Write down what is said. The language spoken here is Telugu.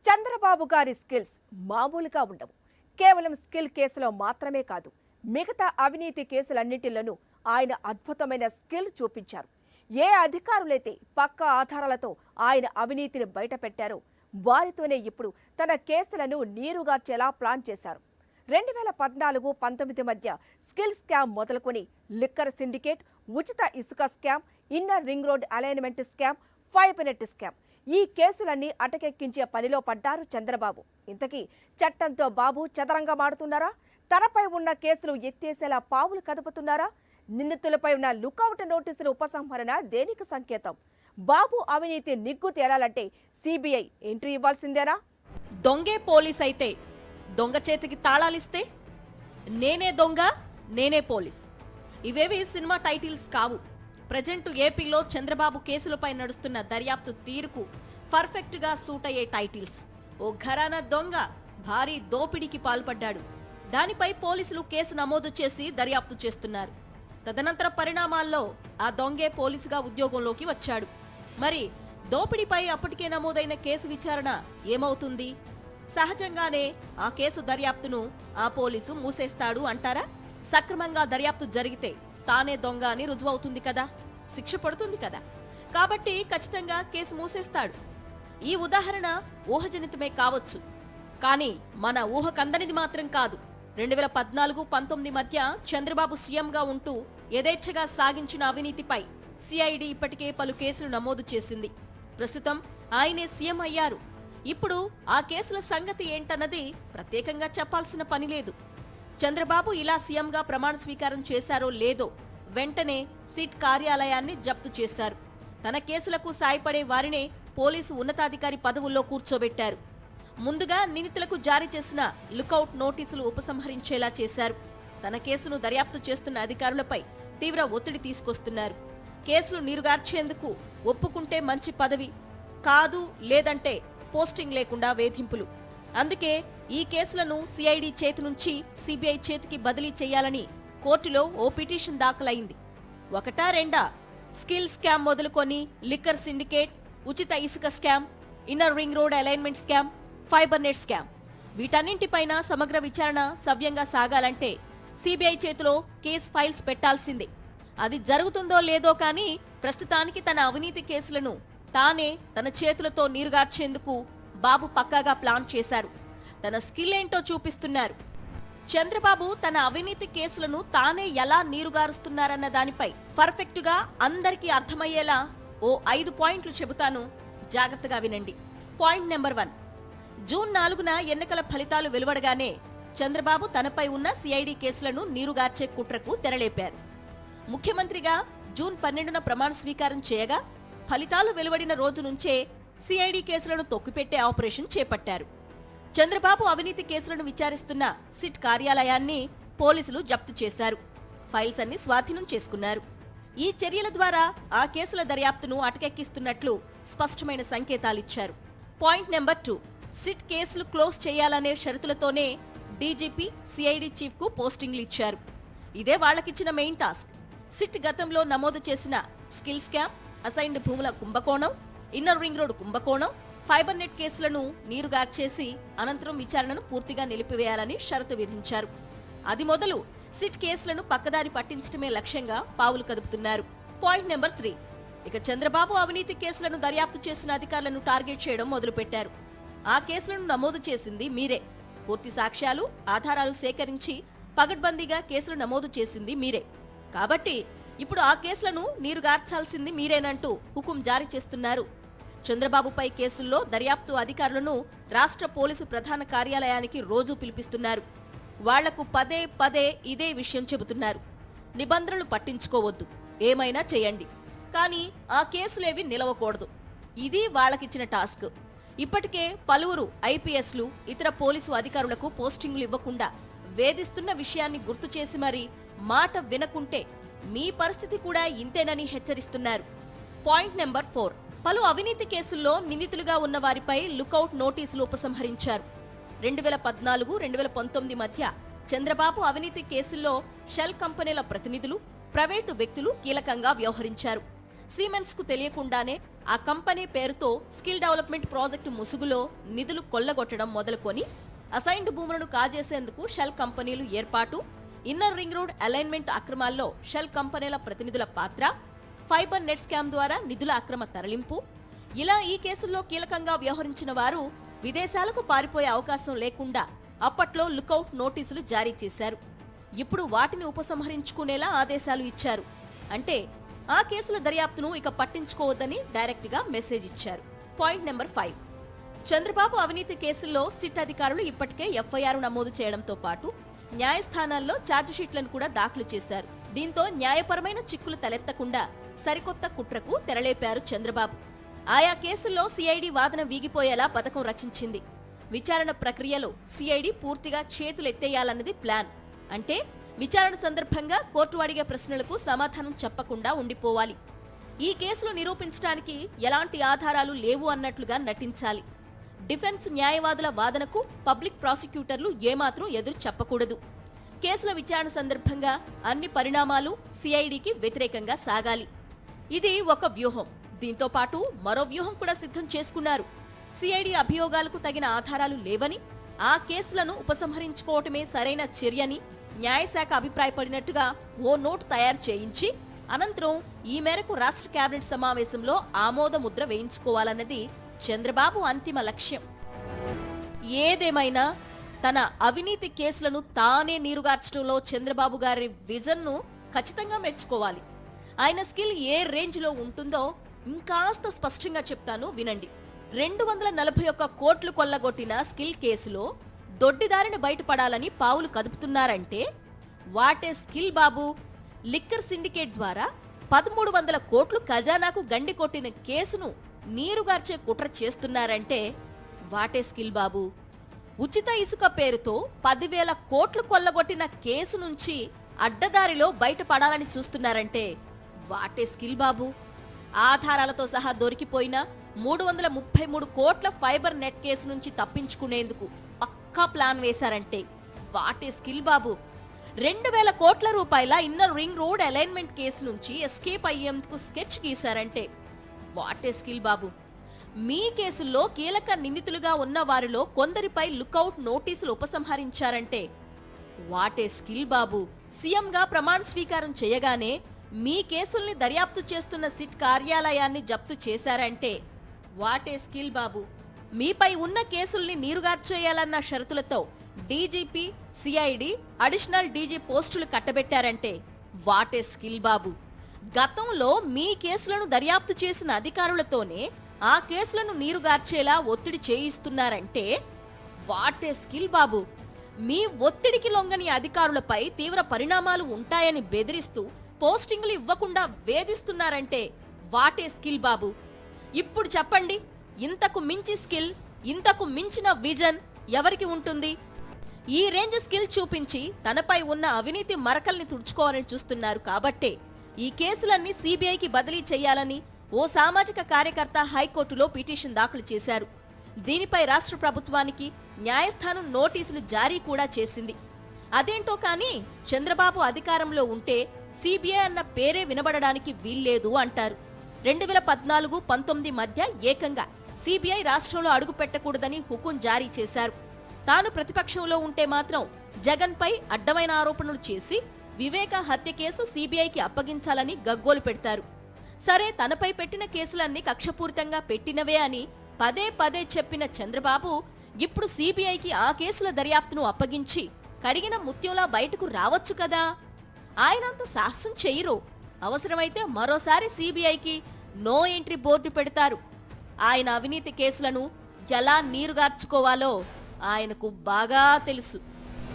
చంద్రబాబు గారి స్కిల్స్ మామూలుగా ఉండవు. కేవలం స్కిల్ కేసులో మాత్రమే కాదు, మిగతా అవినీతి కేసులన్నింటిలోనూ ఆయన అద్భుతమైన స్కిల్ చూపించారు. ఏ అధికారులైతే పక్కా ఆధారాలతో ఆయన అవినీతిని బయటపెట్టారో వారితోనే ఇప్పుడు తన కేసులను నీరుగార్చేలా ప్లాన్ చేశారు. 2014-19 మధ్య స్కిల్ స్కామ్ మొదలుకొని లిక్కర్ సిండికేట్, ఉచిత ఇసుక scam, inner ring road alignment scam, fibre net scam, ఈ కేసులన్నీ అటకెక్కించే పనిలో పడ్డారు చంద్రబాబు. ఇంతకీ చట్టంతో బాబు చదరంగమాడుతున్నారా? తనపై ఉన్న కేసులు ఎత్తేసేలా పావులు కదుపుతున్నారా? నిందితులపై ఉన్న లుకౌట్ నోటీసుల ఉపసంహరణ దేనికి సంకేతం? బాబు అవినీతి నిగ్గు తేలాలంటే సిబిఐ ఎంట్రీ ఇవ్వాల్సిందేనా? దొంగే పోలీస్ అయితే దొంగ చేతికి తాళాలిస్తే నేనే దొంగ నేనే పోలీస్, ఇవేవి సినిమా టైటిల్స్ కావు. ప్రజెంట్ ఏపీలో చంద్రబాబు కేసులపై నడుస్తున్న దర్యాప్తు తీరుకు పర్ఫెక్ట్ గా సూట్ అయ్యే టైటిల్స్. ఓ ఘరానా దొంగ భారీ దోపిడీకి పాల్పడ్డాడు. దానిపై పోలీసులు కేసు నమోదు చేసి దర్యాప్తు చేస్తున్నారు. తదనంతర పరిణామాల్లో ఆ దొంగే పోలీసుగా ఉద్యోగంలోకి వచ్చాడు. మరి దోపిడీపై అప్పటికే నమోదైన కేసు విచారణ ఏమవుతుంది? సహజంగానే ఆ కేసు దర్యాప్తును ఆ పోలీసు మూసేస్తాడు అంటారా? సక్రమంగా దర్యాప్తు జరిగితే తానే దొంగ అని రుజువవుతుంది కదా, శిక్ష పడుతుంది కదా. కాబట్టి ఖచ్చితంగా కేసు మూసేస్తాడు. ఈ ఉదాహరణ ఊహజనితమే కావచ్చు, కానీ మన ఊహకందనిది మాత్రం కాదు. 2014-19 మధ్య చంద్రబాబు సీఎంగా ఉంటూ యథేచ్ఛగా సాగించిన అవినీతిపై సిఐడి ఇప్పటికే పలు కేసులు నమోదు చేసింది. ప్రస్తుతం ఆయనే సీఎం అయ్యారు. ఇప్పుడు ఆ కేసుల సంగతి ఏంటన్నది ప్రత్యేకంగా చెప్పాల్సిన పని లేదు. చంద్రబాబు ఇలా సీఎంగా ప్రమాణ స్వీకారం చేశారో లేదో వెంటనే సిట్ కార్యాలయాన్ని జప్తు చేశారు. తన కేసులకు సాయపడే వారినే పోలీసు ఉన్నతాధికారి పదవుల్లో కూర్చోబెట్టారు. ముందుగా నిందితులకు జారీ చేసిన లుకౌట్ నోటీసులు ఉపసంహరించేలా చేశారు. తన కేసును దర్యాప్తు చేస్తున్న అధికారులపై తీవ్ర ఒత్తిడి తీసుకొస్తున్నారు. కేసులు నీరుగార్చేందుకు ఒప్పుకుంటే మంచి పదవి, కాదు లేదంటే పోస్టింగ్ లేకుండా వేధింపులు. అందుకే ఈ కేసులను సిఐడి చేతి నుంచి సిబిఐ చేతికి బదిలీ చేయాలని కోర్టులో ఓ పిటిషన్ దాఖలైంది. ఒకటా రెండా? స్కిల్ స్కామ్ మొదలుకొని లిక్కర్ సిండికేట్, ఉచిత ఇసుక scam, inner ring road alignment scam, fibre net scam, వీటన్నింటిపైన సమగ్ర విచారణ సవ్యంగా సాగాలంటే సిబిఐ చేతిలో కేసు ఫైల్స్ పెట్టాల్సిందే. అది జరుగుతుందో లేదో కానీ ప్రస్తుతానికి తన అవినీతి కేసులను తానే తన చేతులతో నీరుగార్చేందుకు బాబు పక్కాగా ప్లాన్ చేశారు. తన స్కిల్ ఏంటో చూపిస్తున్నారు. చంద్రబాబు తన అవినీతి కేసులను తానే ఎలా నీరుగారుస్తున్నారన్న దానిపై పర్ఫెక్ట్ గా అందరికీ అర్థమయ్యేలా ఓ 5 పాయింట్లు చెబుతాను, జాగ్రత్తగా వినండి. పాయింట్ నెంబర్ 1, జూన్ 4న ఎన్నికల ఫలితాలు వెలువడగానే చంద్రబాబు తనపై ఉన్న సిఐడి కేసులను నీరుగార్చే కుట్రకు తెరలేపారు. ముఖ్యమంత్రిగా జూన్ 12న ప్రమాణ స్వీకారం చేయగా ఫలితాలు వెలువడిన రోజు నుంచే సిఐడి కేసులను తొక్కిపెట్టే ఆపరేషన్ చేపట్టారు. చంద్రబాబు అవినీతి కేసులను విచారిస్తున్న సిట్ కార్యాలయాన్ని పోలీసులు జప్తు చేశారు. ఫైల్స్ అన్ని స్వాధీనం చేసుకున్నారు. ఈ చర్యల ద్వారా ఆ కేసుల దర్యాప్తును అటకెక్కిస్తున్నట్లు స్పష్టమైన సంకేతాలిచ్చారు. పాయింట్ నెంబర్ 2, సిట్ కేసులు క్లోజ్ చేయాలనే షరతులతోనే డీజీపీ సిఐడి చీఫ్ కు పోస్టింగ్లు ఇచ్చారు. ఇదే వాళ్లకిచ్చిన మెయిన్ టాస్క్. సిట్ గతంలో నమోదు చేసిన స్కిల్ స్కామ్, అసైన్డ్ భూముల కుంభకోణం, ఇన్నర్ రింగ్ రోడ్ కుంభకోణం, ఫైబర్ నెట్ కేసులను నీరుగార్చేసి అనంతరం విచారణను పూర్తిగా నిలిపివేయాలని షరతు విధించారు. అది మొదలు సిట్ కేసులను పక్కదారి పట్టించడమే లక్ష్యంగా పావులు కదుపుతున్నారు. పాయింట్ నెంబర్ 3, ఇక చంద్రబాబు అవినీతి కేసులను దర్యాప్తు చేసిన అధికారులను టార్గెట్ చేయడం మొదలుపెట్టారు. ఆ కేసులను నమోదు చేసింది మీరే, పూర్తి సాక్ష్యాలు ఆధారాలు సేకరించి పగడ్బందీగా కేసులు నమోదు చేసింది మీరే. కాబట్టి ఇప్పుడు ఆ కేసులను నీరుగార్చాల్సింది మీరేనంటూ హుకుం జారీ చేస్తున్నారు. చంద్రబాబుపై కేసుల్లో దర్యాప్తు అధికారులను రాష్ట్ర పోలీసు ప్రధాన కార్యాలయానికి రోజూ పిలిపిస్తున్నారు. వాళ్లకు పదే పదే ఇదే విషయం చెబుతున్నారు. నిబంధనలు పట్టించుకోవద్దు, ఏమైనా చేయండి, కానీ ఆ కేసులేవి నిలవకూడదు. ఇది వాళ్లకిచ్చిన టాస్క్. ఇప్పటికే పలువురు ఐపీఎస్లు ఇతర పోలీసు అధికారులకు పోస్టింగులు ఇవ్వకుండా వేధిస్తున్న విషయాన్ని గుర్తు చేసి మరీ మాట వినకుంటే మీ పరిస్థితి కూడా ఇంతేనని హెచ్చరిస్తున్నారు. పాయింట్ నెంబర్ 4, పలు అవినీతి కేసుల్లో నిందితులుగా ఉన్న వారిపై లుకౌట్ నోటీసులు ఉపసంహరించారు. 2014-2019 మధ్య చంద్రబాబు అవినీతి కేసుల్లో షెల్ కంపెనీల ప్రతినిధులు, ప్రైవేటు వ్యక్తులు కీలకంగా వ్యవహరించారు. సిమెన్స్ కు తెలియకుండానే ఆ కంపెనీ పేరుతో స్కిల్ డెవలప్మెంట్ ప్రాజెక్టు ముసుగులో నిధులు కొల్లగొట్టడం మొదలుకొని అసైన్డ్ భూములను కాజేసేందుకు షెల్ కంపెనీలు ఏర్పాటు, ఇన్నర్ రింగ్ రోడ్ అలైన్మెంట్ అక్రమాల్లో షెల్ కంపెనీల ప్రతినిధుల పాత్ర, ఫైబర్ నెట్ స్కామ్ ద్వారా నిధుల అక్రమ తరలింపు, ఇలా ఈ కేసుల్లో కీలకంగా వ్యవహరించిన వారు విదేశాలకు పారిపోయే అవకాశం లేకుండా అప్పట్లో లుకౌట్ నోటీసులు జారీ చేశారు. ఇప్పుడు వాటిని ఉపసంహరించుకునేలా ఆదేశాలు ఇచ్చారు. అంటే ఆ కేసుల దర్యాప్తును ఇక పట్టించుకోవద్దని డైరెక్ట్ గా మెసేజ్ ఇచ్చారు. పాయింట్ నెంబర్ 5, చంద్రబాబు అవినీతి కేసుల్లో సిట్ అధికారులు ఇప్పటికే ఎఫ్ఐఆర్ నమోదు చేయడంతో పాటు న్యాయస్థానాల్లో ఛార్జిషీట్లను కూడా దాఖలు చేశారు. దీంతో న్యాయపరమైన చిక్కులు తలెత్తకుండా సరికొత్త కుట్రకు తెరలేపారు చంద్రబాబు. ఆయా కేసుల్లో సిఐడి వాదన వీగిపోయేలా పథకం రచించింది. విచారణ ప్రక్రియలో సిఐడి పూర్తిగా చేతులెత్తేయాలన్నది ప్లాన్. అంటే విచారణ సందర్భంగా కోర్టు అడిగే ప్రశ్నలకు సమాధానం చెప్పకుండా ఉండిపోవాలి. ఈ కేసులు నిరూపించడానికి ఎలాంటి ఆధారాలు లేవు అన్నట్లుగా నటించాలి. డిఫెన్స్ న్యాయవాదుల వాదనకు పబ్లిక్ ప్రాసిక్యూటర్లు ఏమాత్రం ఎదురు చెప్పకూడదు. కేసుల విచారణ సందర్భంగా అన్ని పరిణామాలు సిఐడికి వ్యతిరేకంగా సాగాలి. ఇది ఒక వ్యూహం. దీంతో పాటు మరో వ్యూహం కూడా సిద్ధం చేసుకున్నారు. సిఐడి అభియోగాలకు తగిన ఆధారాలు లేవని, ఆ కేసులను ఉపసంహరించుకోవటమే సరైన చర్యని న్యాయశాఖ అభిప్రాయపడినట్టుగా ఓ నోటు తయారు చేయించి అనంతరం ఈ మేరకు రాష్ట్ర కేబినెట్ సమావేశంలో ఆమోద ముద్ర వేయించుకోవాలన్నది చంద్రబాబు అంతిమ లక్ష్యం. ఏదేమైనా తన అవినీతి కేసులను తానే నీరుగార్చడంలో చంద్రబాబు గారి విజన్ను ఖచ్చితంగా మెచ్చుకోవాలి. ఆయన స్కిల్ ఏ రేంజ్లో ఉంటుందో ఇంకాస్త స్పష్టంగా చెప్తాను వినండి. 241 కోట్లు కొల్లగొట్టిన స్కిల్ కేసులో దొడ్డిదారిని బయటపడాలని పావులు కదుపుతున్నారంటే వాటే స్కిల్ బాబు. లిక్కర్ సిండికేట్ ద్వారా 1300 కోట్లు ఖజానాకు గండి కొట్టిన కేసును నీరుగార్చే కుట్ర చేస్తున్నారంటే వాటే స్కిల్ బాబు. ఉచిత ఇసుక పేరుతో 10,000 కోట్లు కొల్లగొట్టిన కేసు నుంచి అడ్డదారిలో బయటపడాలని చూస్తున్నారంటే వాటే స్కిల్ బాబు. ఆధారాలతో సహా దొరికిపోయిన 333 కోట్ల ఫైబర్ నెట్ కేసు నుంచి తప్పించుకునేందుకు పక్కా ప్లాన్ వేశారంటే వాటే స్కిల్ బాబు. 2,000 కోట్ల రూపాయల inner ring road alignment case నుంచి ఎస్కేప్ అయ్యేందుకు స్కెచ్ గీశారంటే వాటే స్కిల్ బాబు. మీ కేసుల్లో కీలక నిందితులుగా ఉన్న వారిలో కొందరిపై లుకౌట్ నోటీసులు ఉపసంహరించారంటే వాటే స్కిల్ బాబు. సీఎంగా ప్రమాణ స్వీకారం చేయగానే మీ కేసుల్ని దర్యాప్తు చేస్తున్న సిట్ కార్యాలయాన్ని జప్తు చేశారంటే వాటే స్కిల్ బాబు. మీపై ఉన్న కేసుల్ని నీరుగార్చేయాలన్న షరతులతో డీజీపీ, సిఐడి, అడిషనల్ డీజీ పోస్టులు కట్టబెట్టారంటే వాటే స్కిల్ బాబు. గతంలో మీ కేసులను దర్యాప్తు చేసిన అధికారులతోనే ఆ కేసులను నీరుగార్చేలా ఒత్తిడి చేయిస్తున్నారంటే వాటే స్కిల్ బాబు. మీ ఒత్తిడికి లొంగని అధికారులపై తీవ్ర పరిణామాలు ఉంటాయని బెదిరిస్తూ పోస్టింగ్లు ఇవ్వకుండా వేధిస్తున్నారంటే వాటే స్కిల్ బాబు. ఇప్పుడు చెప్పండి, ఇంతకు మించి స్కిల్, ఇంతకు మించిన విజన్ ఎవరికి ఉంటుంది? ఈ రేంజ్ స్కిల్ చూపించి తనపై ఉన్న అవినీతి మరకల్ని తుడుచుకోవాలని చూస్తున్నారు కాబట్టే ఈ కేసులన్నీ సిబిఐకి బదిలీ చేయాలని ఓ సామాజిక కార్యకర్త హైకోర్టులో పిటిషన్ దాఖలు చేశారు. దీనిపై రాష్ట్ర ప్రభుత్వానికి న్యాయస్థానం నోటీసులు జారీ కూడా చేసింది. అదేంటో కానీ చంద్రబాబు అధికారంలో ఉంటే సిబిఐ అన్న పేరే వినబడడానికి వీల్లేదు అంటారు. 2014-19 మధ్య ఏకంగా సిబిఐ రాష్ట్రంలో అడుగు పెట్టకూడదని హుకుం జారీ చేశారు. తాను ప్రతిపక్షంలో ఉంటే మాత్రం జగన్పై అడ్డమైన ఆరోపణలు చేసి వివేక హత్య కేసు సిబిఐకి అప్పగించాలని గగ్గోలు పెడతారు. సరే, తనపై పెట్టిన కేసులన్నీ కక్షపూరితంగా పెట్టినవే అని పదే పదే చెప్పిన చంద్రబాబు ఇప్పుడు సిబిఐకి ఆ కేసుల దర్యాప్తును అప్పగించి కడిగిన ముత్యంలా బయటకు రావచ్చు కదా. ఆయనంత సాహసం చెయ్యరు. అవసరమైతే మరోసారి సిబిఐకి నో ఎంట్రీ బోర్డు పెడతారు. ఆయన అవినీతి కేసులను ఎలా నీరుగార్చుకోవాలో ఆయనకు బాగా తెలుసు.